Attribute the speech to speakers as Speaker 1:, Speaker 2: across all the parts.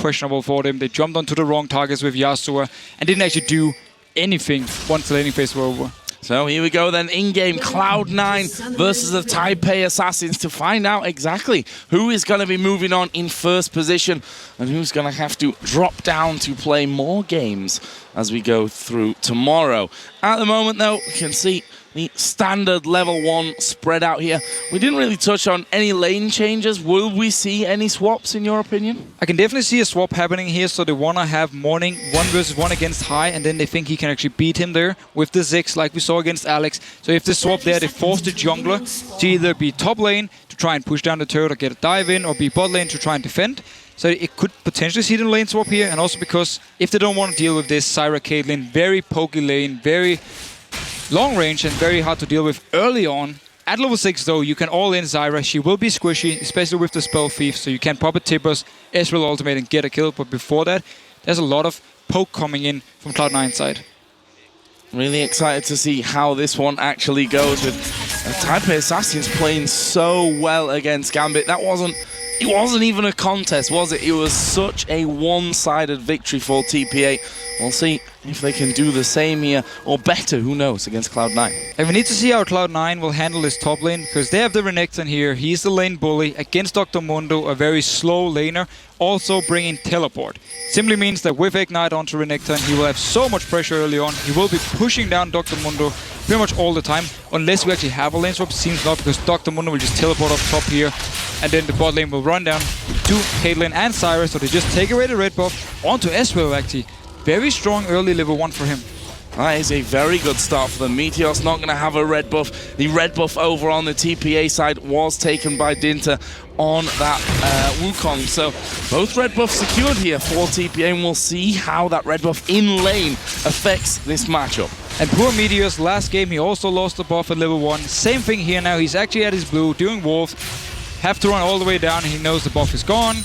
Speaker 1: questionable for them. They jumped onto the wrong targets with Yasuo and didn't actually do anything once the laning phase was over.
Speaker 2: So here we go then, in-game Cloud9 versus the Taipei Assassins to find out exactly who is going to be moving on in first position and who's going to have to drop down to play more games as we go through tomorrow. At the moment though, we can see the standard level 1 spread out here. We didn't really touch on any lane changes. Will we see any swaps in your opinion?
Speaker 1: I can definitely see a swap happening here. So they want to have Morning 1 versus 1 against High, and then they think he can actually beat him there with the Ziggs like we saw against Alex. So if they swap there, they force the jungler to either be top lane to try and push down the turret or get a dive in, or be bot lane to try and defend. So it could potentially see the lane swap here, and also because if they don't want to deal with this Zyra Caitlyn, very pokey lane, very long range and very hard to deal with early on. At level 6 though, you can all in Zyra. She will be squishy, especially with the spell thief, so you can pop a Tippers, Ezreal ultimate and get a kill. But before that, there's a lot of poke coming in from Cloud9's side.
Speaker 2: Really excited to see how this one actually goes with Taipei Assassins playing so well against Gambit. It wasn't even a contest, was it? It was such a one-sided victory for TPA. We'll see if they can do the same here, or better, who knows, against Cloud9.
Speaker 1: And we need to see how Cloud9 will handle this top lane, because they have the Renekton here. He's the lane bully against Dr. Mundo, a very slow laner, also bringing teleport. Simply means that with Ignite onto Renekton, he will have so much pressure early on. He will be pushing down Dr. Mundo pretty much all the time, unless we actually have a lane swap. Seems not, because Dr. Mundo will just teleport up top here, and then the bot lane will run down to Caitlyn and Zyra, so they just take away the red buff onto Ezreal actually. Very strong early level 1 for him.
Speaker 2: That is a very good start for them. Meteos not going to have a red buff. The red buff over on the TPA side was taken by DinTer on that Wukong. So both red buffs secured here for TPA, and we'll see how that red buff in lane affects this matchup.
Speaker 1: And poor Meteos, last game he also lost the buff at level 1. Same thing here now, he's actually at his blue, doing wolf. Have to run all the way down, he knows the buff is gone.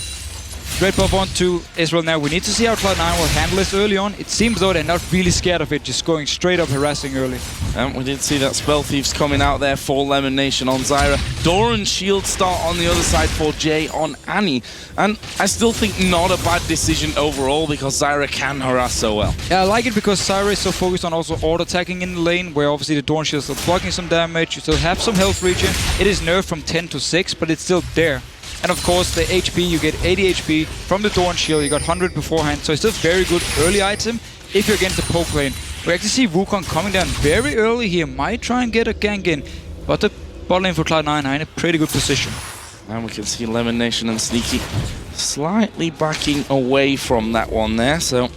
Speaker 1: Red buff onto Ezreal now. We need to see how Cloud9 will handle this early on. It seems though they're not really scared of it, just going straight up harassing early.
Speaker 2: And we did see that Spell Thieves coming out there for LemonNation on Zyra. Doran's shield start on the other side for Jay on Annie. And I still think not a bad decision overall, because Zyra can harass so well.
Speaker 1: Yeah, I like it because Zyra is so focused on also auto-attacking in the lane, where obviously the Doran shield is still blocking some damage. You still have some health regen. It is nerfed from 10 to 6, but it's still there. And of course, the HP, you get 80 HP from the Doran shield. You got 100 beforehand, so it's still very good early item if you're against the poke lane. We actually see Wukong coming down very early here. Might try and get a gank in, but the bot lane for Cloud9 are in a pretty good position.
Speaker 2: And we can see LemonNation and Sneaky slightly backing away from that one there, so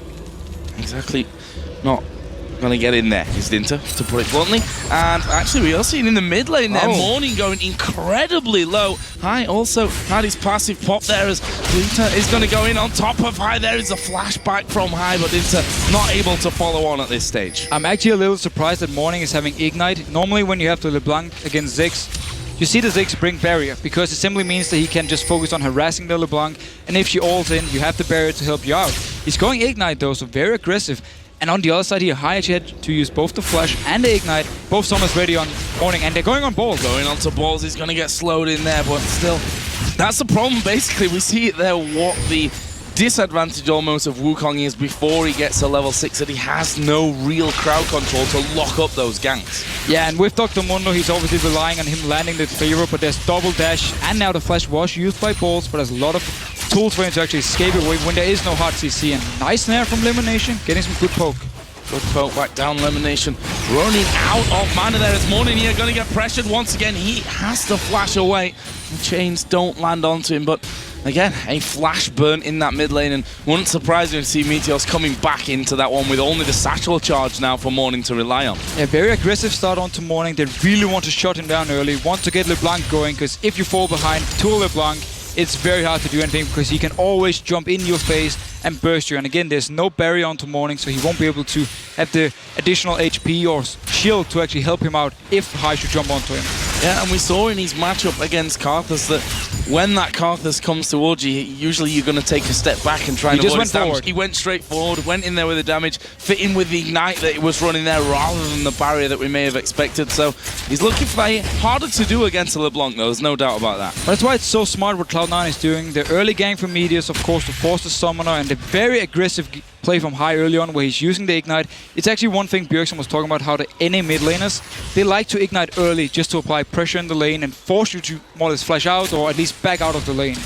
Speaker 2: exactly not going to get in there is DinTer, to put it bluntly. And actually we are seeing in the mid lane there, Morning going incredibly low. High also had his passive pop there as DinTer is going to go in on top of High. There is a flashback from High, but DinTer not able to follow on at this stage.
Speaker 1: I'm actually a little surprised that Morning is having Ignite. Normally when you have the LeBlanc against Ziggs, you see the Ziggs bring barrier, because it simply means that he can just focus on harassing the LeBlanc, and if she ults in, you have the barrier to help you out. He's going Ignite though, so very aggressive. And on the other side here, High actually had to use both the Flash and the Ignite. Both summons ready on Morning, and they're going on balls.
Speaker 2: Going on to balls, he's going to get slowed in there, but still, that's the problem basically. We see it there, what the disadvantage almost of Wukong is before he gets to level 6, that he has no real crowd control to lock up those ganks.
Speaker 1: Yeah, and with Dr. Mundo, he's obviously relying on him landing the Cleaver, but there's double dash, and now the Flash was used by balls, but there's a lot of tools for him to actually escape away when there is no hard CC. And nice snare from LemonNation, getting some good poke.
Speaker 2: Good poke back down, LemonNation running out of mana there. As Morning here going to get pressured once again. He has to flash away. The chains don't land onto him, but again, a flash burn in that mid lane, and wouldn't surprise me to see Meteos coming back into that one with only the satchel charge now for Morning to rely on.
Speaker 1: Yeah, very aggressive start onto Morning. They really want to shut him down early, want to get LeBlanc going, because if you fall behind to LeBlanc, it's very hard to do anything, because he can always jump in your face and burst you. And again, there's no barrier onto Morning, so he won't be able to have the additional HP or shield to actually help him out if High should jump onto him.
Speaker 2: Yeah, and we saw in his matchup against Karthus that when that Karthus comes towards you, usually you're going to take a step back and try and avoid his damage. He went straight forward, went in there with the damage, fit in with the ignite that he was running there rather than the barrier that we may have expected. So he's looking for that. Harder to do against a LeBlanc, though, there's no doubt about that.
Speaker 1: That's why it's so smart what Cloud9 is doing. The early gang from Meteos, of course, to force the summoner, and the very aggressive play from high early on where he's using the ignite. It's actually one thing Bjergsen was talking about, how the NA mid laners, they like to ignite early just to apply pressure in the lane and force you to more or less flash out or at least back out of the lane.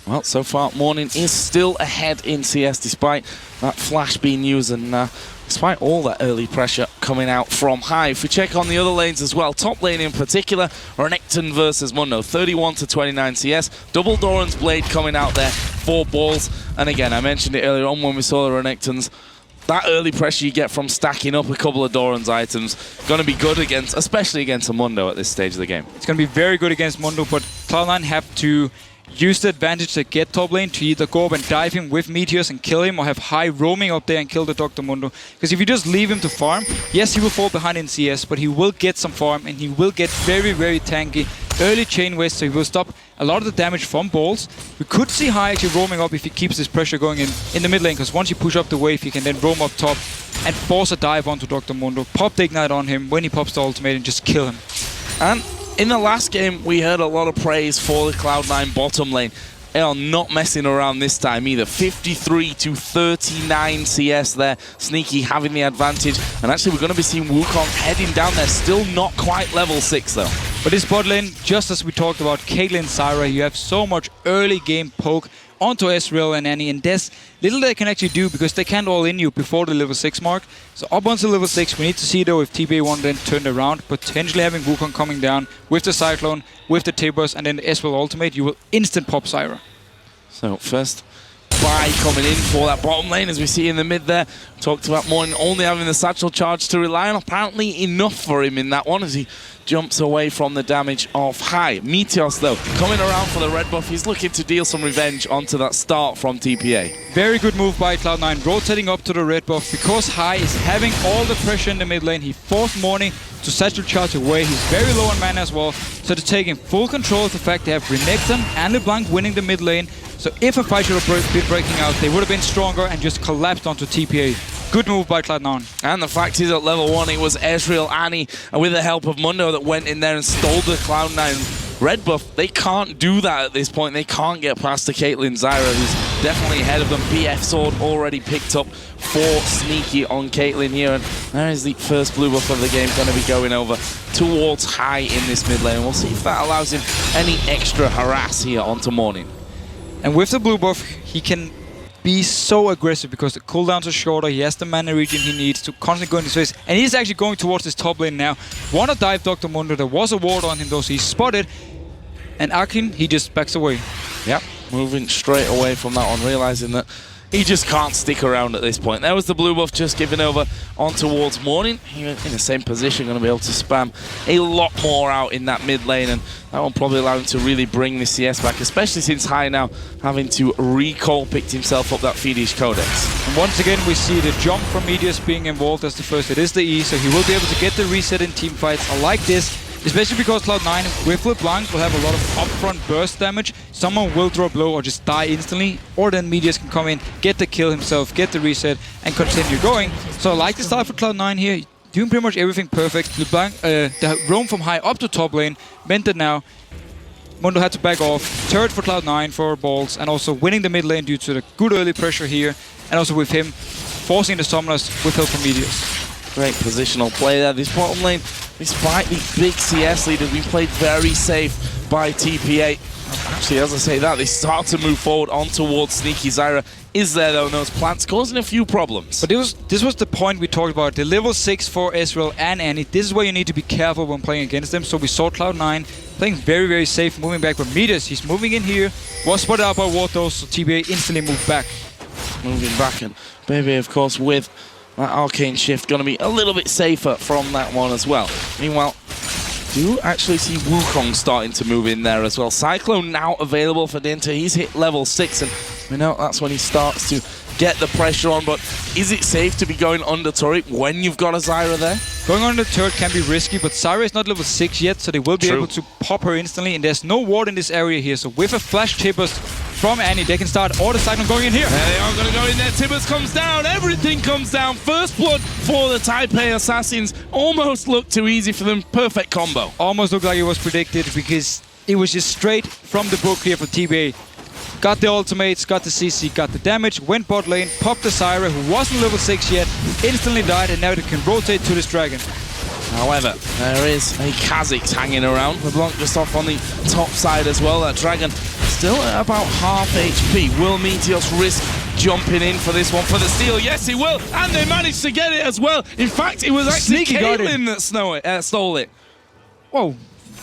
Speaker 2: Well, so far, Morning is still ahead in CS despite that flash being used and despite all that early pressure coming out from high. If we check on the other lanes as well, top lane in particular, Renekton versus Mundo, 31-29 CS. Double Doran's Blade coming out there, 4 balls. And again, I mentioned it earlier on when we saw the Renektons. That early pressure you get from stacking up a couple of Doran's items, going to be good against, especially against a Mundo at this stage of the game.
Speaker 1: It's going to be very good against Mundo, but Cloud9 have to use the advantage to get top lane to either go up and dive him with Meteos and kill him, or have high roaming up there and kill the Dr. Mundo. Because if you just leave him to farm, yes, he will fall behind in CS, but he will get some farm and he will get very, very tanky early chain waste, so he will stop a lot of the damage from balls. We could see High actually roaming up if he keeps this pressure going in the mid lane, because once you push up the wave, he can then roam up top and force a dive onto Dr. Mundo, pop the ignite on him when he pops the ultimate and just kill him.
Speaker 2: And in the last game, we heard a lot of praise for the Cloud9 bottom lane. They are not messing around this time either. 53-39 CS there. Sneaky having the advantage. And actually, we're going to be seeing Wukong heading down there. Still not quite level 6, though.
Speaker 1: But this bot lane, just as we talked about Caitlyn, Zyra, you have so much early game poke onto Ezreal and Annie, and there's little they can actually do because they can't all in you before the level 6 mark. So up until level 6, we need to see though if TPA want then turn around, potentially having Wukong coming down with the Cyclone, with the Tibbers, and then the Ezreal ultimate, you will instant pop Zyra.
Speaker 2: So first buy coming in for that bottom lane, as we see in the mid there. Talked about Morning only having the satchel charge to rely on. Apparently enough for him in that one as he jumps away from the damage of High. Meteos, though, coming around for the red buff. He's looking to deal some revenge onto that start from TPA.
Speaker 1: Very good move by Cloud9, rotating up to the red buff. Because High is having all the pressure in the mid lane, he forced Morning to satchel charge away. He's very low on mana as well, so they're taking full control of the fact they have Renekton and LeBlanc winning the mid lane. So if a fight should have been breaking out, they would have been stronger and just collapsed onto TPA. Good move by Cloud9.
Speaker 2: And the fact is, at level 1, it was Ezreal, Annie, and with the help of Mundo that went in there and stole the Cloud9 red buff. They can't do that at this point. They can't get past the Caitlyn Zyra, who's definitely ahead of them. BF Sword already picked up for Sneaky on Caitlyn here. And there is the first blue buff of the game going to be going over towards High in this mid lane. We'll see if that allows him any extra harass here onto Morning.
Speaker 1: And with the blue buff, he can be so aggressive because the cooldowns are shorter, he has the mana regen he needs to constantly go in his face, and he's actually going towards this top lane now. Wanna dive Dr. Mundo, there was a ward on him though, so he's spotted, and Akin, he just backs away.
Speaker 2: Yep, moving straight away from that one, realizing that he just can't stick around at this point. There was the blue buff just given over on towards Morning. He in the same position, going to be able to spam a lot more out in that mid lane, and that will probably allow him to really bring the CS back, especially since High now having to recall picked himself up that Fiendish Codex.
Speaker 1: And once again, we see the jump from Meteos being involved as the first. It is the E, so he will be able to get the reset in team fights. I like this. Especially because Cloud9 with LeBlanc will have a lot of upfront burst damage. Someone will throw a blow or just die instantly, or then Meteos can come in, get the kill himself, get the reset, and continue going. So I like the start for Cloud9 here, doing pretty much everything perfect. LeBlanc, the roam from High up to top lane, meant that now Mundo had to back off. Turret for Cloud9 for balls, and also winning the mid lane due to the good early pressure here, and also with him forcing the summoners with help from Meteos.
Speaker 2: Great positional play there. This bottom lane, despite the big CS leaders, being played very safe by TPA. Actually, as I say that, they start to move forward on towards Sneaky. Zyra is there though, and those plants causing a few problems.
Speaker 1: But this was the point we talked about. The level 6 for Ezreal and Annie. This is where you need to be careful when playing against them. So we saw Cloud9 playing very, very safe, moving back with Meteos. He's moving in here. Was spotted out by ward though, so TPA instantly moved back.
Speaker 2: Moving back, and bebe, of course, with that arcane shift, going to be a little bit safer from that one as well. Meanwhile, do actually see Wukong starting to move in there as well. Cyclone now available for DinTer. He's hit level 6, and we know that's when he starts to get the pressure on. But is it safe to be going under turret when you've got a Zyra there?
Speaker 1: Going on the turret can be risky, but Zyra is not level 6 yet, so they will be able to pop her instantly, and there's no ward in this area here, so with a flash Tibbers from Annie, they can start all the cyclone going in here.
Speaker 2: They are going to go in there. Tibbers comes down. Everything comes down. First blood for the TPA Assassins. Almost looked too easy for them. Perfect combo.
Speaker 1: Almost looked like it was predicted because it was just straight from the book here for TPA. Got the ultimates, got the CC, got the damage, went bot lane, popped the Zyra, who wasn't level 6 yet, instantly died, and now they can rotate to this dragon.
Speaker 2: However, there is a Kha'Zix hanging around. LeBlanc just off on the top side as well. That dragon still at about half HP. Will Meteos risk jumping in for this one for the steal? Yes, he will. And they managed to get it as well. In fact, it was actually Caitlyn that stole it.
Speaker 1: Whoa.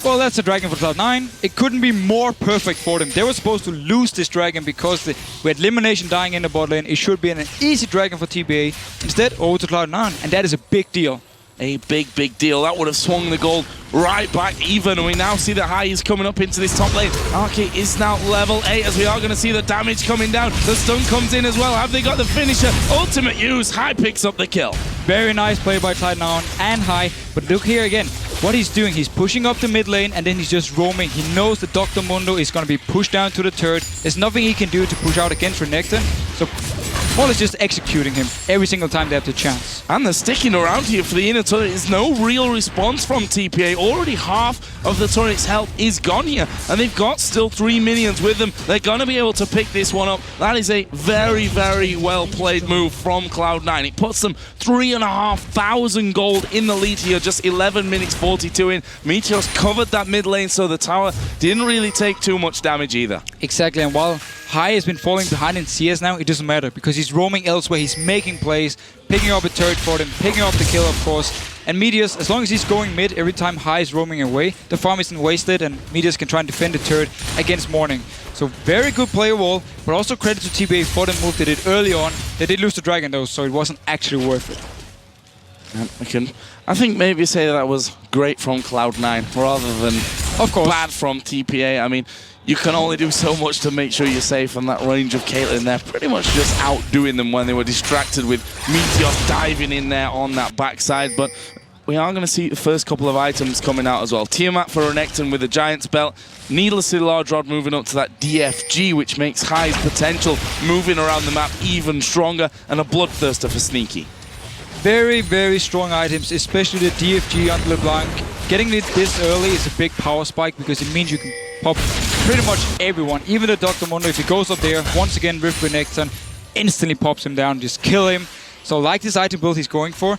Speaker 1: Well, that's a dragon for Cloud9. It couldn't be more perfect for them. They were supposed to lose this dragon because we had LemonNation dying in the bot lane. It should be an easy dragon for TPA. Instead, over to Cloud9, and that is a big deal.
Speaker 2: A big deal. That would have swung the gold right back even. And we now see that High is coming up into this top lane. Achie is now level 8 as we are going to see the damage coming down. The stun comes in as well. Have they got the finisher? Ultimate use. High picks up the kill.
Speaker 1: Very nice play by Cloud9 and High. But look here again. What he's doing, he's pushing up the mid lane and then he's just roaming. He knows that Dr. Mundo is going to be pushed down to the turret. There's nothing he can do to push out against Renekton. So Paul is just executing him every single time they have the chance.
Speaker 2: And they're sticking around here for the inner turret. There's no real response from TPA. Already half of the turret's health is gone here. And they've got still 3 minions with them. They're going to be able to pick this one up. That is a very well played move from Cloud9. It puts them 3,500 gold in the lead here. Just 11 minutes 42 in. Meteos covered that mid lane, so the tower didn't really take too much damage either.
Speaker 1: Exactly, and while High has been falling behind in CS now, it doesn't matter because he's roaming elsewhere, he's making plays, picking up a turret for them, picking up the kill of course. And Meteos, as long as he's going mid, every time High is roaming away, the farm isn't wasted and Meteos can try and defend the turret against Morning. So very good play wall, but also credit to TPA for the move they did early on. They did lose the dragon though, so it wasn't actually worth it.
Speaker 2: And I think maybe say that was great from Cloud9 rather than
Speaker 1: of course
Speaker 2: bad from TPA. I mean, you can only do so much to make sure you're safe on that range of Caitlyn there. Pretty much just outdoing them when they were distracted with Meteos diving in there on that backside. But we are going to see the first couple of items coming out as well. Tiamat for Renekton with the Giant's Belt. Needlessly large rod moving up to that DFG, which makes High's potential moving around the map even stronger. And a Bloodthirster for Sneaky.
Speaker 1: Very strong items, especially the DFG on LeBlanc. Getting it this early is a big power spike because it means you can pop pretty much everyone. Even the Dr. Mundo, if he goes up there, once again with Renekton, instantly pops him down, just kill him. So like this item build he's going for,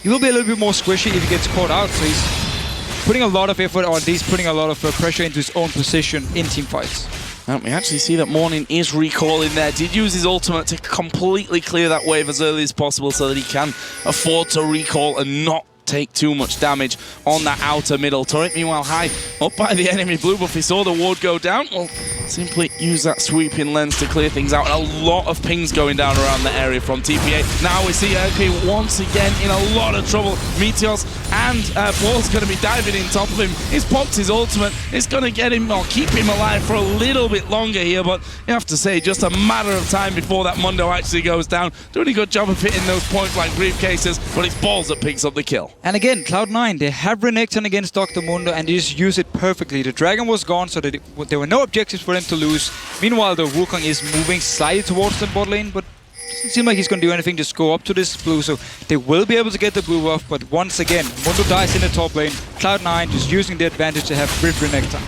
Speaker 1: he will be a little bit more squishy if he gets caught out. So he's putting a lot of effort, or at least putting a lot of pressure into his own position in team fights.
Speaker 2: We actually see that Morning is recalling there. Did use his ultimate to completely clear that wave as early as possible so that he can afford to recall and not take too much damage on that outer middle turret. Meanwhile, High up by the enemy blue buff. He saw the ward go down. Well, simply use that sweeping lens to clear things out. And a lot of pings going down around the area from TPA. Now we see LP once again in a lot of trouble. Meteos and Paul's going to be diving in top of him. He's popped his ultimate. It's going to get him or keep him alive for a little bit longer here. But you have to say, just a matter of time before that Mundo actually goes down. Doing a good job of hitting those point blank briefcases, but it's Balls that picks up the kill.
Speaker 1: And again, Cloud9, they have Renekton against Dr. Mundo and they just use it perfectly. The dragon was gone, so that there were no objectives for them to lose. Meanwhile, the Wukong is moving slightly towards the bot lane, but doesn't seem like he's going to do anything, just go up to this blue, so they will be able to get the blue buff. But once again, Mundo dies in the top lane. Cloud9 just using the advantage they have with Renekton.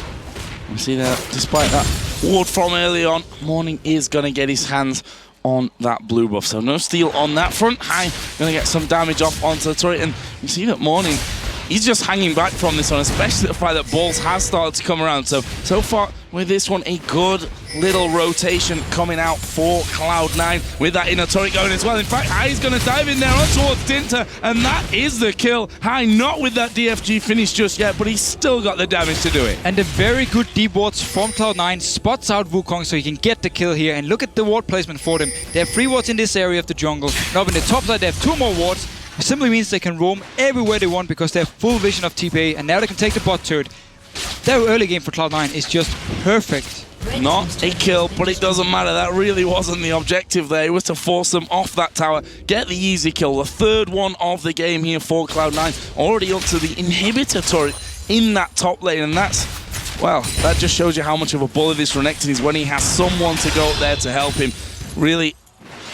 Speaker 2: You see that, despite that ward from early on, Morning is going to get his hands on that blue buff. So no steal on that front. High going to get some damage off onto the turret. And you see that Morning, he's just hanging back from this one, especially the fact that Balls has started to come around. So far with this one, a good little rotation coming out for Cloud9 with that inner turret going as well. In fact, High's going to dive in there on towards DinTer, and that is the kill. High not with that DFG finish just yet, but he's still got the damage to do it.
Speaker 1: And the very good deep wards from Cloud9 spots out Wukong so he can get the kill here. And look at the ward placement for them. They have 3 wards in this area of the jungle. Now on the top side they have 2 more wards. It simply means they can roam everywhere they want because they have full vision of TPA, and now they can take the bot turret. Their early game for Cloud9 is just perfect.
Speaker 2: Not a kill, but it doesn't matter. That really wasn't the objective there. It was to force them off that tower, get the easy kill. The third one of the game here for Cloud9. Already up to the inhibitor turret in that top lane, and that's, well, that just shows you how much of a bully this Renekton is when he has someone to go up there to help him. Really,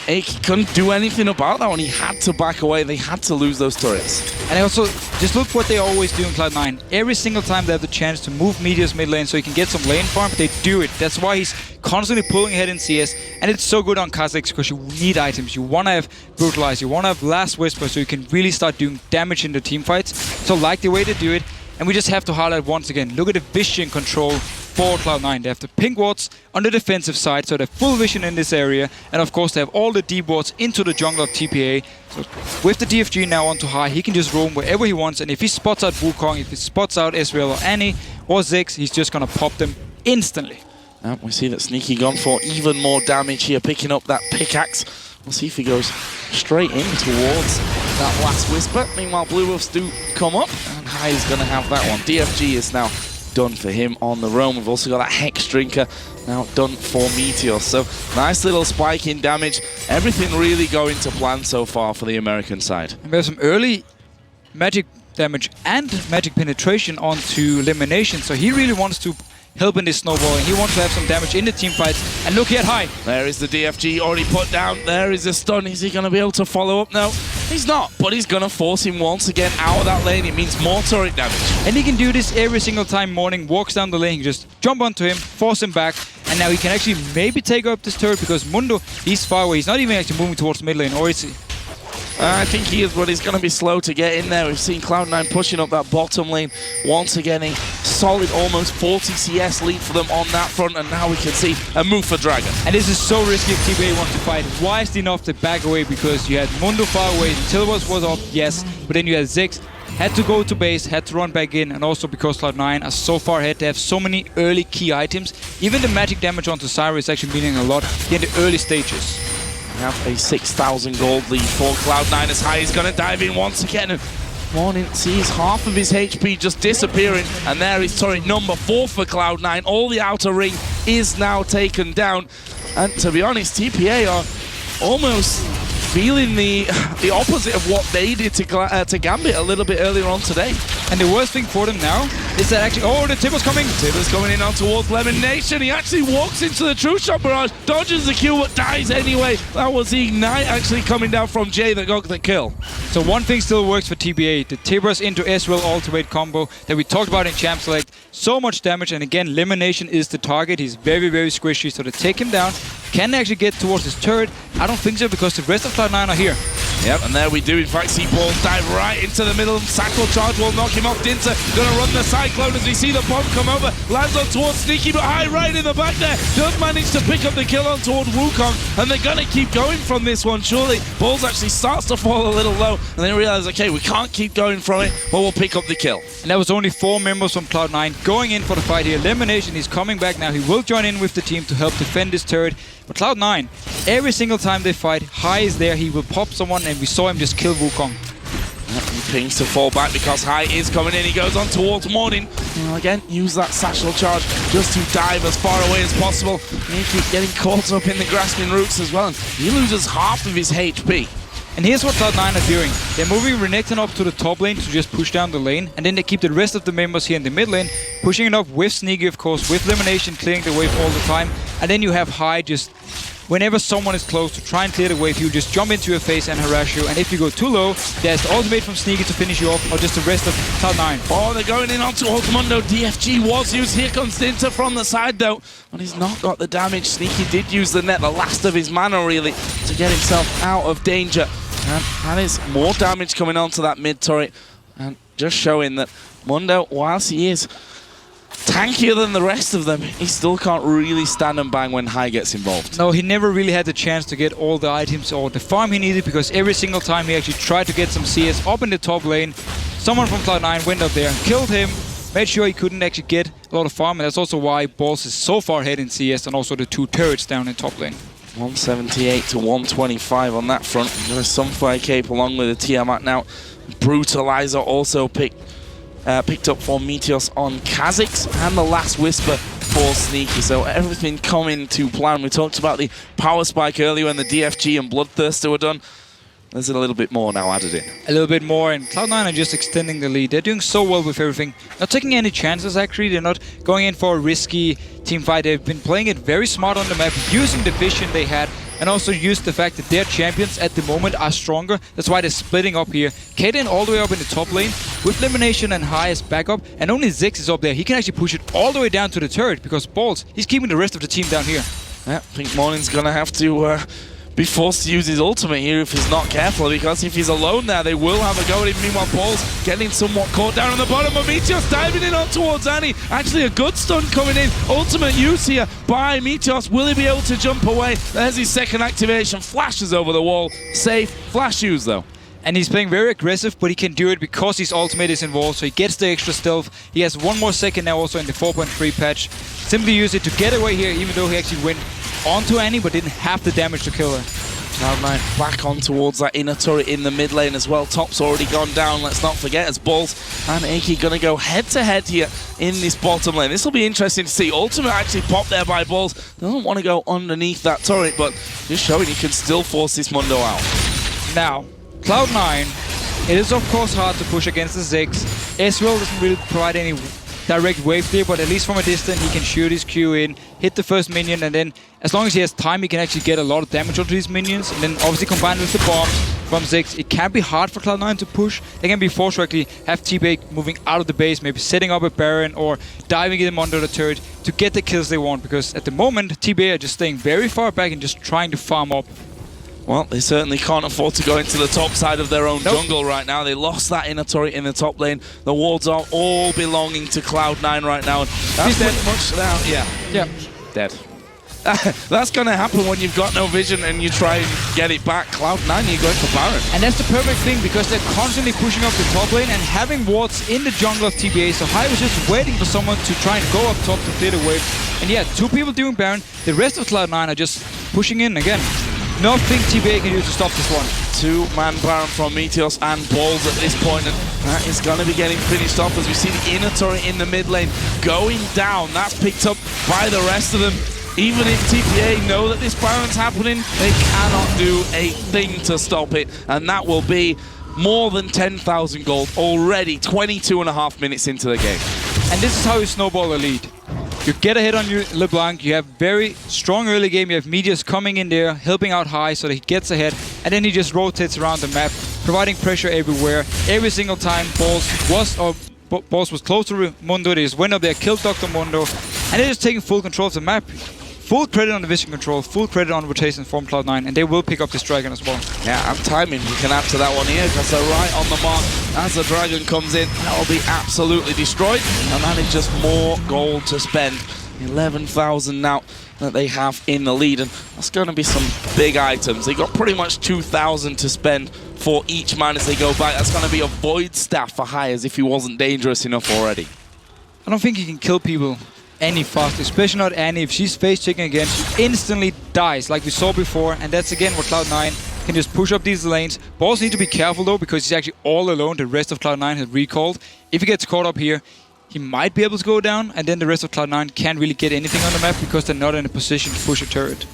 Speaker 2: he couldn't do anything about that one. He had to back away. They had to lose those turrets.
Speaker 1: And also, just look what they always do in Cloud9. Every single time they have the chance to move Meteos mid lane so he can get some lane farm, they do it. That's why he's constantly pulling ahead in CS. And it's so good on Kha'Zix because you need items. You want to have Brutalize, you want to have Last Whisper so you can really start doing damage in the team fights. So like the way to do it. And we just have to highlight once again, look at the vision control for Cloud9. They have the pink wards on the defensive side, so they have full vision in this area. And of course, they have all the deep wards into the jungle of TPA. So with the DFG now onto high, he can just roam wherever he wants. And if he spots out Wukong, if he spots out Ezreal or Annie or Ziggs, he's just going to pop them instantly.
Speaker 2: We see that Sneaky gone for even more damage here, picking up that pickaxe. We'll see if he goes straight in towards that Last Whisper. Meanwhile, Blue Wolves do come up, and High is going to have that one. DFG is now done for him on the roam. We've also got that Hex Drinker now done for Meteos. So nice little spike in damage. Everything really going to plan so far for the American side.
Speaker 1: And we have some early magic damage and magic penetration onto LemonNation, so he really wants to help in this snowballing. He wants to have some damage in the team fights. And look at High.
Speaker 2: There is the DFG already put down. There is a stun. Is he going to be able to follow up? No, he's not. But he's going to force him once again out of that lane. It means more turret damage.
Speaker 1: And he can do this every single time Morning walks down the lane. He can just jump onto him, force him back. And now he can actually maybe take up this turret because Mundo, he's far away. He's not even actually moving towards mid lane. Or is he?
Speaker 2: I think he is, but he's going to be slow to get in there. We've seen Cloud9 pushing up that bottom lane. Once again, a solid almost 40 CS lead for them on that front, and now we can see a move for Dragon.
Speaker 1: And this is so risky if TPA wants to fight. Wisely enough to back away because you had Mundo far away, Tilwas was up, yes, but then you had Ziggs, had to go to base, had to run back in, and also because Cloud9 are so far ahead, they have so many early key items. Even the magic damage onto Syra is actually meaning a lot in the early stages.
Speaker 2: We have a 6,000 gold lead for Cloud9 as High is going to dive in once again. And Morning sees half of his HP just disappearing, and there is turret number 4 for Cloud9. All the outer ring is now taken down. And to be honest, TPA are almost feeling the opposite of what they did to Gambit a little bit earlier on today.
Speaker 1: And the worst thing for them now is that actually, oh, the Tibber's coming.
Speaker 2: Tibber's coming in on towards LemonNation. He actually walks into the True Shot barrage, dodges the kill, but dies anyway. That was the Ignite actually coming down from Jay that got the kill.
Speaker 1: So one thing still works for TPA, the Tibber's into Ezreal ultimate combo that we talked about in Champ Select. So much damage, and again, LemonNation is the target. He's very, very squishy, so to take him down, can they actually get towards his turret? I don't think so, because the rest of Cloud9 are here.
Speaker 2: Yep, and there we do. In fact, see Ball dive right into the middle. Sacral Charge will knock him off. DinTer gonna run the Cyclone as we see the bomb come over. Lands on towards Sneaky, but High right in the back there. Does manage to pick up the kill on toward Wukong, and they're gonna keep going from this one, surely. Balls actually starts to fall a little low, and they realize, okay, we can't keep going from it, but we'll pick up the kill.
Speaker 1: And that was only 4 members from Cloud9 going in for the fight here. LemonNation is coming back now. He will join in with the team to help defend this turret. But Cloud9, every single time they fight, High is there. He will pop someone, and we saw him just kill Wukong.
Speaker 2: He pings to fall back because High is coming in. He goes on towards Morning. And again, use that Satchel Charge just to dive as far away as possible. And he keeps getting caught up in the grasping roots as well. And he loses half of his HP.
Speaker 1: And here's what Cloud9 are doing. They're moving Renekton up to the top lane to just push down the lane, and then they keep the rest of the members here in the mid lane, pushing it up with Sneaky, of course, with LemonNation clearing the wave all the time. And then you have High just, whenever someone is close to try and clear the wave, he'll just jump into your face and harass you. And if you go too low, there's the ultimate from Sneaky to finish you off, or just the rest of Cloud9.
Speaker 2: Oh, they're going in onto Mundo. DFG was used. Here comes DinTer from the side, though. But he's not got the damage. Sneaky did use the net, the last of his mana, really, to get himself out of danger. And that is more damage coming onto that mid turret. And just showing that Mundo, whilst he is tankier than the rest of them, he still can't really stand and bang when High gets involved.
Speaker 1: No, he never really had the chance to get all the items or the farm he needed, because every single time he actually tried to get some CS up in the top lane, someone from Cloud9 went up there, killed him, made sure he couldn't actually get a lot of farm, and that's also why Balls is so far ahead in CS, and also the 2 turrets down in top lane.
Speaker 2: 178 to 125 on that front. There's some Fire Cape along with the Tiamat now. Brutalizer also picked up for Meteos on Kha'Zix, and the Last Whisper for Sneaky. So everything coming to plan. We talked about the power spike earlier when the DFG and Bloodthirster were done. There's a little bit more now added in.
Speaker 1: A little bit more, and Cloud9 are just extending the lead. They're doing so well with everything. Not taking any chances, actually. They're not going in for a risky team fight. They've been playing it very smart on the map, using the vision they had, and also used the fact that their champions at the moment are stronger. That's why they're splitting up here. Kaden all the way up in the top lane, with LemonNation and High as backup, and only Ziggs is up there. He can actually push it all the way down to the turret, because Balls, he's keeping the rest of the team down here.
Speaker 2: Yeah, I think Morning's going to have to be forced to use his ultimate here if he's not careful, because if he's alone there, they will have a go at him. Meanwhile, Paul's getting somewhat caught down on the bottom of Meteos, diving in on towards Annie. Actually, a good stun coming in. Ultimate use here by Meteos. Will he be able to jump away? There's his second activation. Flashes over the wall. Safe. Flash use, though.
Speaker 1: And he's playing very aggressive, but he can do it because his ultimate is involved, so he gets the extra stealth. He has one more second now also in the 4.3 patch. Simply use it to get away here, even though he actually went onto Annie, but didn't have the damage to kill her.
Speaker 2: Cloud9 back on towards that inner turret in the mid lane as well. Top's already gone down, let's not forget, as Balls and Achie going to go head-to-head here in this bottom lane. This will be interesting to see. Ultimate actually popped there by Balls. Doesn't want to go underneath that turret, but just showing he can still force this Mundo out.
Speaker 1: Now, Cloud9, it is of course hard to push against the Ziggs. Ezreal doesn't really provide any direct wave clear, but at least from a distance he can shoot his Q in, hit the first minion, and then as long as he has time he can actually get a lot of damage onto his minions, and then obviously combined with the bombs from Ziggs, it can be hard for Cloud9 to push. They can be forced to actually have TPA moving out of the base, maybe setting up a Baron or diving them under the turret to get the kills they want, because at the moment TPA are just staying very far back and just trying to farm up.
Speaker 2: Well, they certainly can't afford to go into the top side of their own jungle right now. They lost that inner turret in the top lane. The wards are all belonging to Cloud9 right now. And that's pretty much down. Yeah. Dead. That's going to happen when you've got no vision and you try and get it back. Cloud9, you're going for Baron.
Speaker 1: And that's the perfect thing, because they're constantly pushing up the top lane and having wards in the jungle of TPA. So High was just waiting for someone to try and go up top to clear the wave. And yeah, 2 people doing Baron. The rest of Cloud9 are just pushing in again. Nothing TPA can do to stop this one.
Speaker 2: 2-man Baron from Meteos and Balls at this point, and that is going to be getting finished off as we see the inner turret in the mid lane going down. That's picked up by the rest of them. Even if TPA know that this Baron's happening, they cannot do a thing to stop it, and that will be more than 10,000 gold already, 22.5 minutes into the game.
Speaker 1: And this is how you snowball a lead. You get a hit on your LeBlanc, you have very strong early game, you have Meteos coming in there, helping out High so that he gets ahead, and then he just rotates around the map, providing pressure everywhere. Every single time Balls was close to Mundo, they just went up there, killed Dr. Mundo, and they're just taking full control of the map. Full credit on the vision control, full credit on rotation from Cloud9, and they will pick up this dragon as well.
Speaker 2: Yeah, and timing, we can add to that one here, because they're right on the mark. As the dragon comes in, that will be absolutely destroyed, and that is just more gold to spend. 11,000 now that they have in the lead, and that's going to be some big items. They got pretty much 2,000 to spend for each man as they go back. That's going to be a Void Staff for High, as if he wasn't dangerous enough already.
Speaker 1: I don't think he can kill people any faster, especially not Annie. If she's face checking again, she instantly dies like we saw before, and that's again what Cloud9 can just push up these lanes. Balls need to be careful though, because he's actually all alone. The rest of Cloud9 has recalled. If he gets caught up here, he might be able to go down, and then the rest of Cloud9 can't really get anything on the map because they're not in a position to push a turret.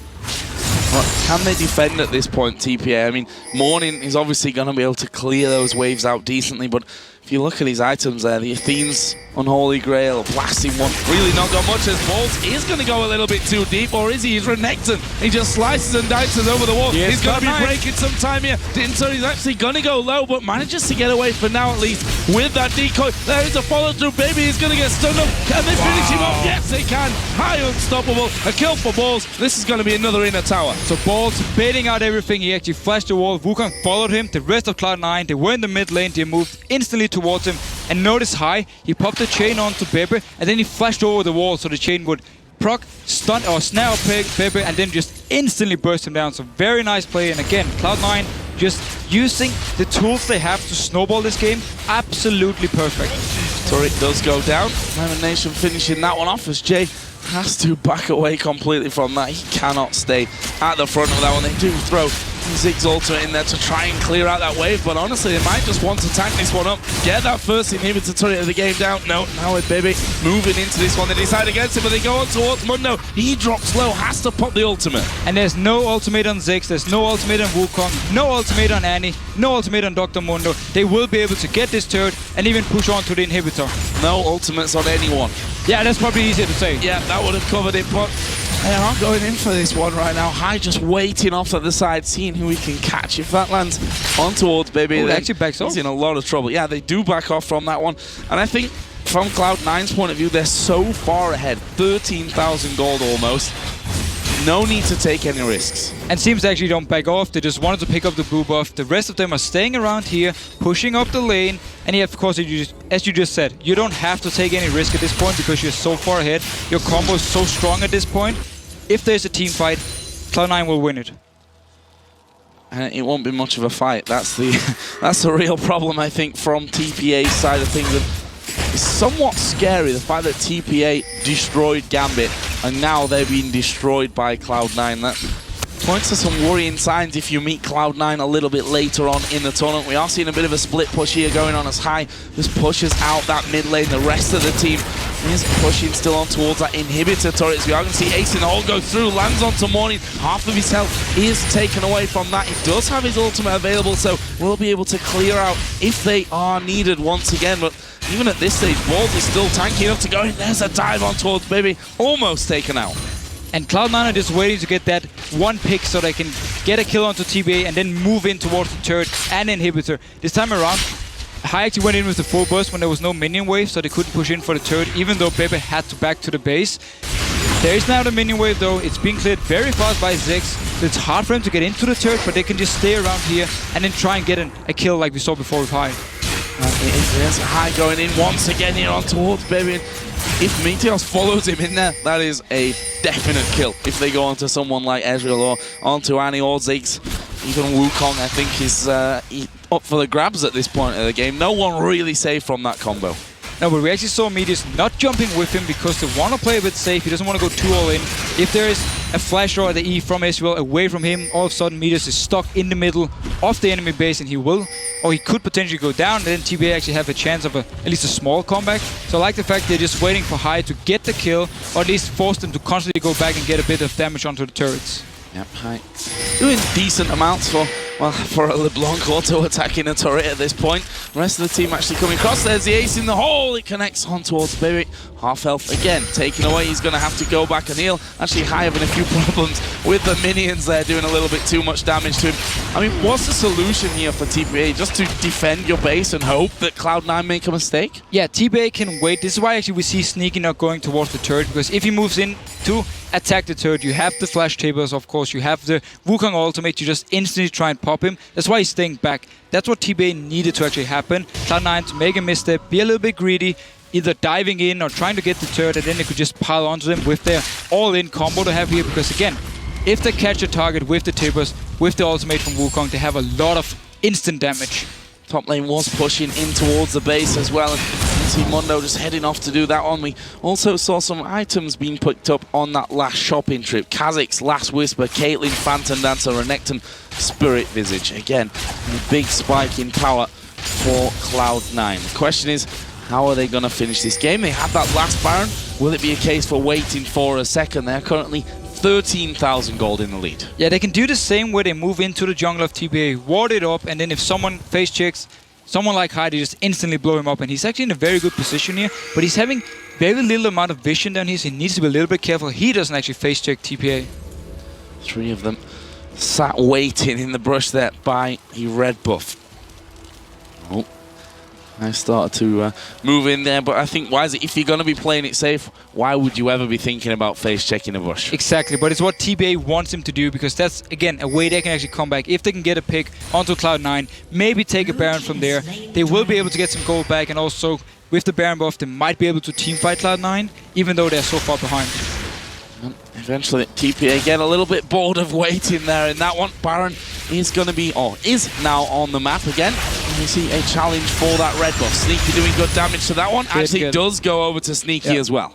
Speaker 2: Well, can they defend at this point, TPA? I mean, Morning is obviously going to be able to clear those waves out decently, but if you look at his items there, the Athene's Unholy Grail, blasting one, really not got much, as Balls is going to go a little bit too deep, or is he? He's Renekton. He just slices and dices over the wall.
Speaker 1: Yes,
Speaker 2: he's going to be breaking some time here. DinTer is actually going to go low, but manages to get away for now at least with that decoy. There is a follow-through. Bebe is going to get stunned up. Can they finish him off? Yes, they can. High unstoppable. A kill for Balls. This is going to be another inner tower.
Speaker 1: So Balls baiting out everything. He actually flashed the wall. Wukong followed him. The rest of Cloud9, they were in the mid lane. They moved instantly towards him. And notice High, he popped the chain onto Bebe, and then he flashed over the wall so the chain would proc, stun, or snare up Bebe, and then just instantly burst him down. So very nice play, and again, Cloud9 just using the tools they have to snowball this game, absolutely perfect.
Speaker 2: Turret does go down. LemonNation finishing that one off as Jay has to back away completely from that. He cannot stay at the front of that one. They do throw Zig's ultimate in there to try and clear out that wave, but honestly, they might just want to tank this one up, get that first inhibitor turret of the game down. No, now with bebe moving into this one, they decide against it, but they go on towards Mundo. He drops low, has to pop the ultimate.
Speaker 1: And there's no ultimate on Ziggs, there's no ultimate on Wukong, no ultimate on Annie, no ultimate on Dr. Mundo. They will be able to get this turret and even push on to the inhibitor.
Speaker 2: No ultimates on anyone.
Speaker 1: Yeah, that's probably easier to say.
Speaker 2: Yeah, that would have covered it, but they are going in for this one right now. High just waiting off at the side, seeing who he can catch. If that lands on towards bebe,
Speaker 1: they actually backs off.
Speaker 2: He's in a lot of trouble. Yeah, they do back off from that one. And I think from Cloud9's point of view, they're so far ahead. 13,000 gold almost. No need to take any risks.
Speaker 1: And Teams actually don't back off, they just wanted to pick up the blue buff. The rest of them are staying around here, pushing up the lane. And yeah, of course, as you just said, you don't have to take any risk at this point because you're so far ahead. Your combo is so strong at this point. If there's a team fight, Cloud9 will win it.
Speaker 2: It won't be much of a fight. That's the real problem, I think, from TPA's side of things. It's somewhat scary, the fact that TPA destroyed Gambit, and now they're being destroyed by Cloud9. That points to some worrying signs if you meet Cloud9 a little bit later on in the tournament. We are seeing a bit of a split push here going on as High just pushes out that mid lane. The rest of the team is pushing still on towards that inhibitor turret. So we are going to see Ace in the hole go through, lands onto Morning. Half of his health is taken away from that. He does have his ultimate available, so we'll be able to clear out if they are needed once again. But even at this stage, Walls is still tanky enough to go in. There's a dive on towards bebe, almost taken out.
Speaker 1: And Cloud9 are just waiting to get that one pick so they can get a kill onto TPA and then move in towards the turret and inhibitor. This time around, High actually went in with the full burst when there was no minion wave, so they couldn't push in for the turret, even though bebe had to back to the base. There is now the minion wave though, it's being cleared very fast by Ziggs, so it's hard for him to get into the turret, but they can just stay around here and then try and get a kill like we saw before with High.
Speaker 2: There's High going in once again here on towards bebe. If Meteos follows him in there, that is a definite kill. If they go onto someone like Ezreal or onto Annie or Ziggs, even Wukong, I think is up for the grabs at this point of the game. No one really safe from that combo.
Speaker 1: No, but we actually saw Meteos not jumping with him because they want to play a bit safe. He doesn't want to go too all in. If there is a flash or the E from Ezreal away from him, all of a sudden Meteos is stuck in the middle of the enemy base and he will, or he could potentially go down, and then TPA actually have a chance of at least a small comeback. So I like the fact they're just waiting for High to get the kill, or at least force them to constantly go back and get a bit of damage onto the turrets.
Speaker 2: Yep, High doing decent amounts for a LeBlanc auto-attacking a turret at this point. The rest of the team actually coming across. There's the ace in the hole. It connects on towards bebe. Half health again taken away. He's going to have to go back and heal. Actually, High having a few problems with the minions there, doing a little bit too much damage to him. I mean, what's the solution here for TPA? Just to defend your base and hope that Cloud9 make a mistake? Yeah,
Speaker 1: TPA can wait. This is why actually we see Sneaky not going towards the turret, because if he moves in to attack the turret, you have the flash tables, of course, you have the Wukong ultimate, you just instantly try and pop him. That's why he's staying back. That's what TPA needed to actually happen. Cloud9 to make a misstep, be a little bit greedy, either diving in or trying to get the turret, and then they could just pile onto them with their all-in combo to have here, because again, if they catch a target with the tables, with the ultimate from Wukong, they have a lot of instant damage.
Speaker 2: Top lane was pushing in towards the base as well, and you see Mundo just heading off to do that one. We also saw some items being picked up on that last shopping trip. Kha'Zix's Last Whisper, Caitlyn Phantom Dancer, Renekton Spirit Visage. Again, a big spike in power for Cloud9. The question is, how are they going to finish this game? They had that last Baron. Will it be a case for waiting for a second? They're currently 13,000 gold in the lead.
Speaker 1: Yeah, they can do the same where they move into the jungle of TPA, ward it up, and then if someone face checks, someone like High, they just instantly blow him up, and he's actually in a very good position here, but he's having very little amount of vision down here, so he needs to be a little bit careful. He doesn't actually face check TPA.
Speaker 2: 3 of them sat waiting in the brush there by a red buff. Oh. I started to move in there, but I think, why is it, if you're going to be playing it safe, why would you ever be thinking about face checking a bush?
Speaker 1: Exactly, but it's what TPA wants him to do, because that's, again, a way they can actually come back. If they can get a pick onto Cloud9, maybe take a Baron from there, they will be able to get some gold back, and also, with the Baron buff, they might be able to teamfight Cloud9, even though they're so far behind.
Speaker 2: Eventually, TPA get a little bit bored of waiting there in that one. Baron is going to be, or is now on the map again. And we see a challenge for that red buff. Sneaky doing good damage to that one. Actually does go over to Sneaky as well.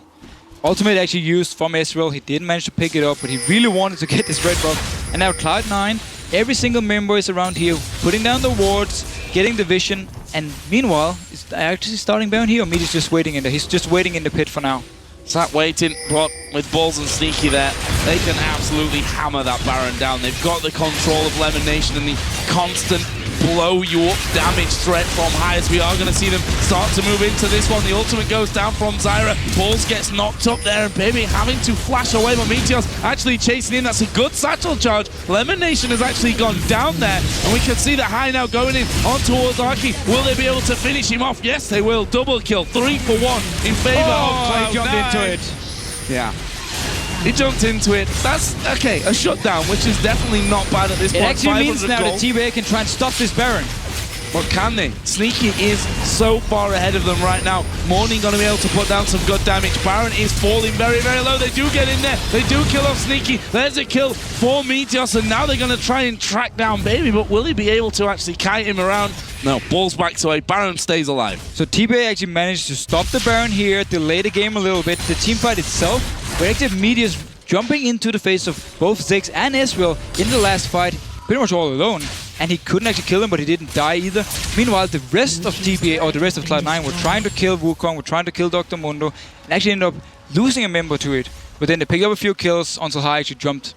Speaker 1: Ultimate actually used from Ezreal. He didn't manage to pick it up, but he really wanted to get this red buff. And now Cloud9, every single member is around here, putting down the wards, getting the vision, and meanwhile, is actually starting Baron here, or Meteos just waiting in there? He's just waiting in the pit for now.
Speaker 2: Sat waiting, but with Balls and Sneaky there, they can absolutely hammer that Baron down. They've got the control of LemonNation and the constant blow you up damage threat from high, as we are going to see them start to move into this one. The ultimate goes down from Zyra. Balls gets knocked up there, and bebe having to flash away, but Meteos actually chasing in. That's a good satchel charge. LemonNation has actually gone down there, and we can see that high now going in on towards Achie. Will they be able to finish him off? Yes, they will. Double kill, 3 for 1 in favor of Cloud9.
Speaker 1: He jumped into it.
Speaker 2: Yeah. He jumped into it. That's, okay, a shutdown, which is definitely not bad at this point.
Speaker 1: It actually means now
Speaker 2: gold.
Speaker 1: that TPA can try and stop this Baron.
Speaker 2: But can they? Sneaky is so far ahead of them right now. Morning going to be able to put down some good damage. Baron is falling very, very low. They do get in there. They do kill off Sneaky. There's a kill for Meteos, and now they're going to try and track down bebe, but will he be able to actually kite him around? No, Balls backs away. Baron stays alive.
Speaker 1: So TPA actually managed to stop the Baron here, delay the game a little bit. The teamfight itself, where actually Meteos jumping into the face of both Ziggs and Ezreal in the last fight, pretty much all alone. And he couldn't actually kill him, but he didn't die either. Meanwhile, the rest of TPA, or the rest of Cloud9, were trying to kill Wukong, were trying to kill Dr. Mundo, and actually ended up losing a member to it. But then they picked up a few kills until High actually jumped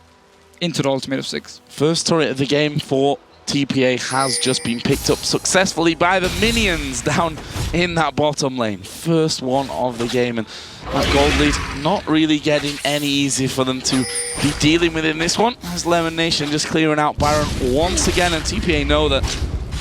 Speaker 1: into the ultimate of Ziggs.
Speaker 2: First turret of the game for TPA has just been picked up successfully by the minions down in that bottom lane. First one of the game, and that gold lead not really getting any easier for them to be dealing with in this one, as LemonNation just clearing out Baron once again, and TPA know that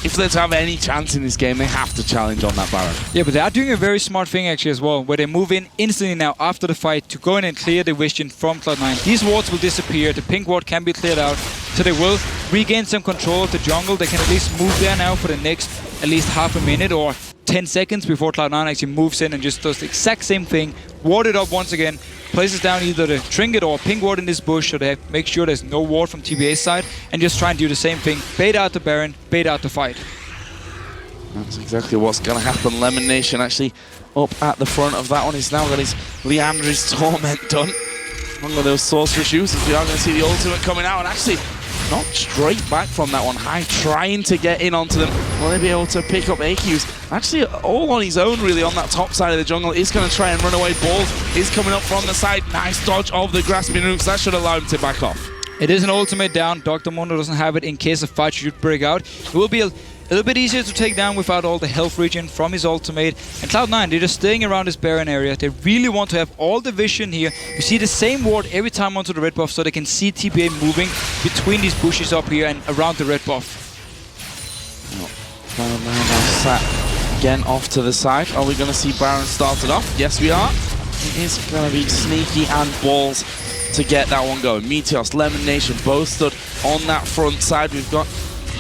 Speaker 2: if they're to have any chance in this game, they have to challenge on that Baron.
Speaker 1: Yeah, but they are doing a very smart thing actually as well, where they move in instantly now after the fight to go in and clear the vision from Cloud9. These wards will disappear, the pink ward can be cleared out, so they will regain some control of the jungle. They can at least move there now for the next at least half a minute or 10 seconds before Cloud9 actually moves in and just does the exact same thing, ward it up once again, places down either the trinket or pink ward in this bush, so they make sure there's no ward from TPA's side, and just try and do the same thing, bait out the Baron, bait out the fight.
Speaker 2: That's exactly what's going to happen. LemonNation actually up at the front of that one. He's now got his Leandra's Torment done. One of those sorcerer shoes, as we are going to see the ultimate coming out, and actually not straight back from that one. High trying to get in onto them. Will they be able to pick up Achie's? Actually all on his own really on that top side of the jungle. He's going to try and run away. Balls is coming up from the side. Nice dodge of the grasping roots. That should allow him to back off.
Speaker 1: It is an ultimate down. Dr. Mundo doesn't have it in case a fight should break out. It will be a little bit easier to take down without all the health regen from his ultimate. And Cloud9, they're just staying around this Baron area. They really want to have all the vision here. You see the same ward every time onto the red buff, so they can see TPA moving between these bushes up here and around the red buff.
Speaker 2: Cloud9 now sat again off to the side. Are we going to see Baron started off? Yes, we are. It is going to be Sneaky and Balls to get that one going. Meteos, LemonNation both stood on that front side. We've got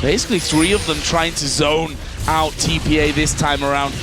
Speaker 2: basically 3 of them trying to zone out TPA this time around.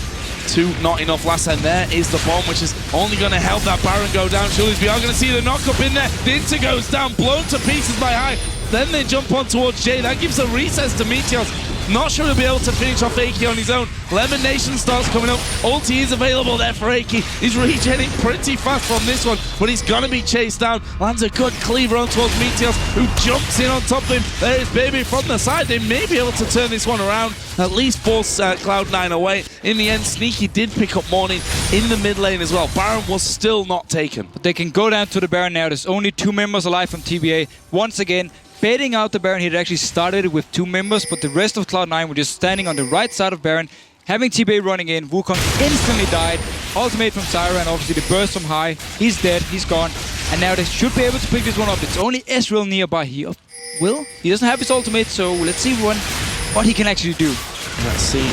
Speaker 2: 2 not enough last time. There is the bomb, which is only going to help that Baron go down. Surely we are going to see the knock up in there. DinTer goes down, blown to pieces by High. Then they jump on towards Jay. That gives a recess to Meteos. Not sure he'll be able to finish off Achie on his own. LemonNation starts coming up. Ulti is available there for Achie. He's regenerating pretty fast from this one, but he's going to be chased down. Lands a good cleaver on towards Meteos, who jumps in on top of him. There is bebe from the side. They may be able to turn this one around, at least force Cloud9 away. In the end, Sneaky did pick up Morning in the mid lane as well. Baron was still not taken.
Speaker 1: But they can go down to the Baron now. There's only 2 members alive from TPA. Once again, baiting out the Baron. He had actually started with 2 members, but the rest of Cloud9 were just standing on the right side of Baron, having TPA running in. Wukong instantly died. Ultimate from Zyra, and obviously the burst from High. He's dead, he's gone. And now they should be able to pick this one up. It's only Ezreal nearby here. Will? He doesn't have his ultimate, so let's see what he can actually do.
Speaker 2: Let's see.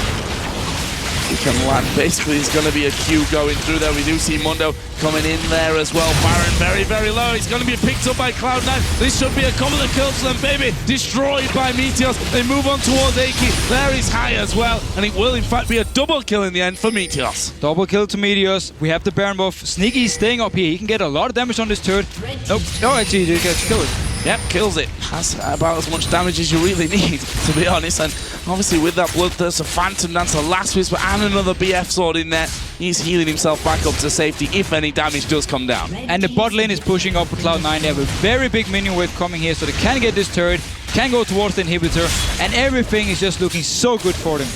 Speaker 2: He can land. Basically, there's going to be a queue going through there. We do see Mundo coming in there as well. Baron very, very low. He's going to be picked up by Cloud9. This should be a couple of kills for them. bebe destroyed by Meteos. They move on towards Achie. There is High as well. And it will, in fact, be a double kill in the end for Meteos.
Speaker 1: Double kill to Meteos. We have the Baron buff. Sneaky is staying up here. He can get a lot of damage on this turret. Nope. No, actually, he gets killed.
Speaker 2: Yep, kills it. That's about as much damage as you really need, to be honest. And obviously with that Bloodthirst, a Phantom Dancer, Last Whisper, and another BF Sword in there, he's healing himself back up to safety if any damage does come down.
Speaker 1: And the bot lane is pushing up for Cloud9. They have a very big minion wave coming here, so they can get this turret, can go towards the inhibitor, and everything is just looking so good for them.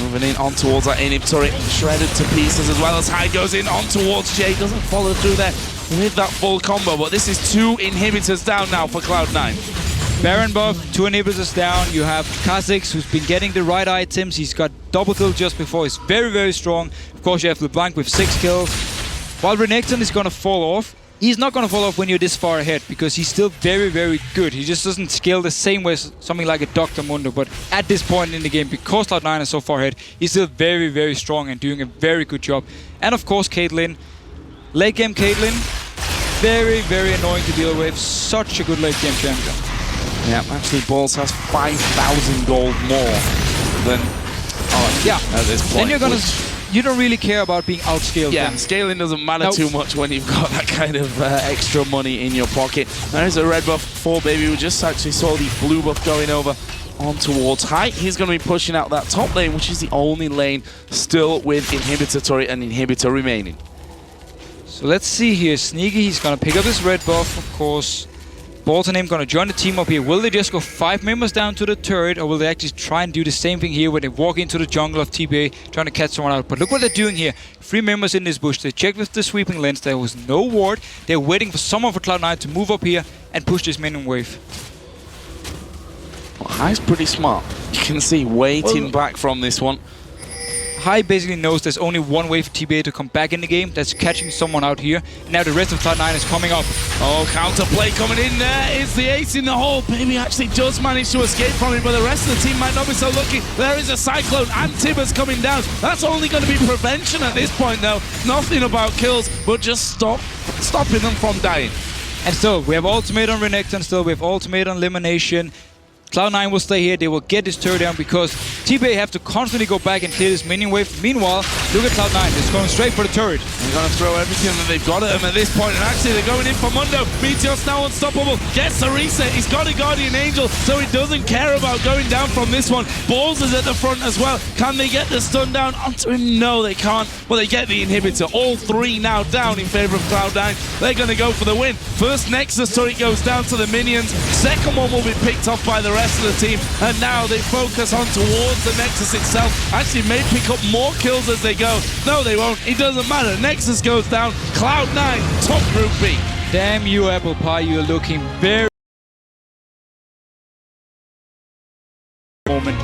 Speaker 2: Moving in on towards that inhib turret, shredded to pieces, as well as High goes in on towards Jay. Doesn't follow through there with that full combo, but this is 2 inhibitors down now for Cloud9.
Speaker 1: Baron buff, 2 inhibitors down. You have Kha'Zix, who's been getting the right items. He's got double kill just before. He's very, very strong. Of course, you have LeBlanc with 6 kills. While Renekton is going to fall off, he's not going to fall off when you're this far ahead, because he's still very, very good. He just doesn't scale the same way as something like a Dr. Mundo. But at this point in the game, because Cloud9 is so far ahead, he's still very, very strong and doing a very good job. And of course, Caitlyn. Late game Caitlyn, very, very annoying to deal with. Such a good late game champion.
Speaker 2: Yeah, actually, Balls has 5,000 gold more than at this point.
Speaker 1: And you don't really care about being outscaled.
Speaker 2: Yeah,
Speaker 1: then.
Speaker 2: scaling doesn't matter too much when you've got that kind of extra money in your pocket. There's a red buff for bebe. We just actually saw the blue buff going over on towards High. He's going to be pushing out that top lane, which is the only lane still with inhibitor turret and inhibitor remaining.
Speaker 1: So let's see here. Sneaky, he's going to pick up his red buff, of course. Bolt and him going to join the team up here. Will they just go 5 members down to the turret, or will they actually try and do the same thing here where they walk into the jungle of TPA trying to catch someone out? But look what they're doing here. 3 members in this bush. They checked with the sweeping lens. There was no ward. They're waiting for someone for Cloud9 to move up here and push this minion wave.
Speaker 2: Well, High's pretty smart. You can see waiting back from this one.
Speaker 1: High basically knows there's only one way for TPA to come back in the game. That's catching someone out here. Now the rest of Cloud9 is coming up.
Speaker 2: Oh, counterplay coming in there. It's the ace in the hole. bebe actually does manage to escape from it, but the rest of the team might not be so lucky. There is a Cyclone and Tibbers coming down. That's only going to be prevention at this point, though. Nothing about kills, but just stopping them from dying.
Speaker 1: And still, we have ultimate on Renekton. Still, we have ultimate on LemonNation. Cloud9 will stay here. They will get this turret down because TPA have to constantly go back and clear this minion wave. Meanwhile, look at Cloud9. It's going straight for the turret.
Speaker 2: They're going to throw everything that they've got at him at this point. And actually, they're going in for Mundo. Meteos now unstoppable. Gets the reset. He's got a Guardian Angel, so he doesn't care about going down from this one. Balls is at the front as well. Can they get the stun down onto him? No, they can't. Well, they get the inhibitor. All 3 now down in favor of Cloud9. They're going to go for the win. First Nexus turret goes down to the minions. Second one will be picked off by the rest of the team, and now they focus on towards the Nexus itself. Actually may pick up more kills as they go. No, they won't. It doesn't matter. Nexus goes down. Cloud9 top Group B.
Speaker 1: Damn you, Apple Pie. You're looking very moment.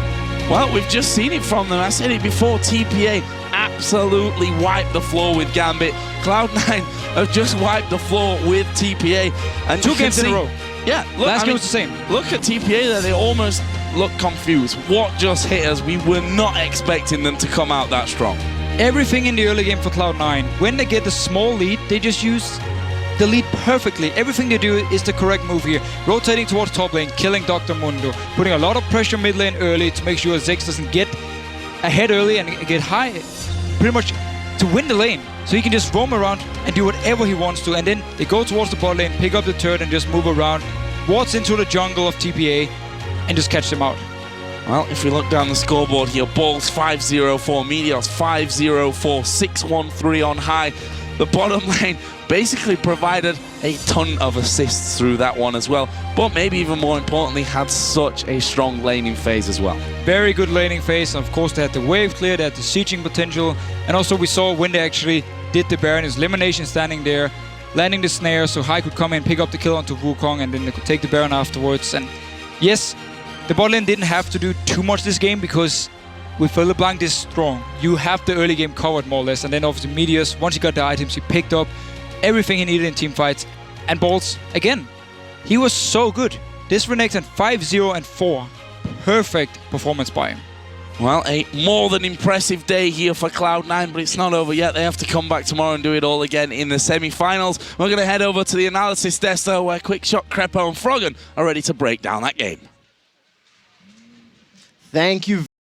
Speaker 2: Well, we've just seen it from them. I said it before. TPA absolutely wiped the floor with Gambit. Cloud9 have just wiped the floor with TPA. And
Speaker 1: 2 games in a row.
Speaker 2: Yeah, look,
Speaker 1: last game was the same.
Speaker 2: Look at TPA there, they almost look confused. What just hit us? We were not expecting them to come out that strong.
Speaker 1: Everything in the early game for Cloud9, when they get the small lead, they just use the lead perfectly. Everything they do is the correct move here. Rotating towards top lane, killing Dr. Mundo, putting a lot of pressure mid lane early to make sure Ziggs doesn't get ahead early and get high, pretty much to win the lane. So he can just roam around and do whatever he wants to, and then they go towards the bot lane, pick up the turret and just move around, waltz into the jungle of TPA and just catch them out.
Speaker 2: Well, if we look down the scoreboard here, Balls 5-0 for Meteos, 5-0 for 6-1-3 on High. The bottom lane basically provided a ton of assists through that one as well, but maybe even more importantly, had such a strong laning phase as well.
Speaker 1: Very good laning phase, and of course they had the wave clear, they had the sieging potential, and also we saw when they actually did the Baron, is LemonNation standing there, landing the snare, so High could come in, pick up the kill onto Wukong, and then they could take the Baron afterwards. And yes, the bot lane didn't have to do too much this game because with LeBlanc this strong, you have the early game covered more or less, and then obviously Meteos, once he got the items, he picked up everything he needed in team fights. And Balls, again, he was so good. This Renekton 5-0 and 4. Perfect performance by him.
Speaker 2: Well, a more than impressive day here for Cloud9, but it's not over yet. They have to come back tomorrow and do it all again in the semi-finals. We're going to head over to the analysis desk, though, where Quickshot, Crepo and Froggen are ready to break down that game.
Speaker 3: Thank you.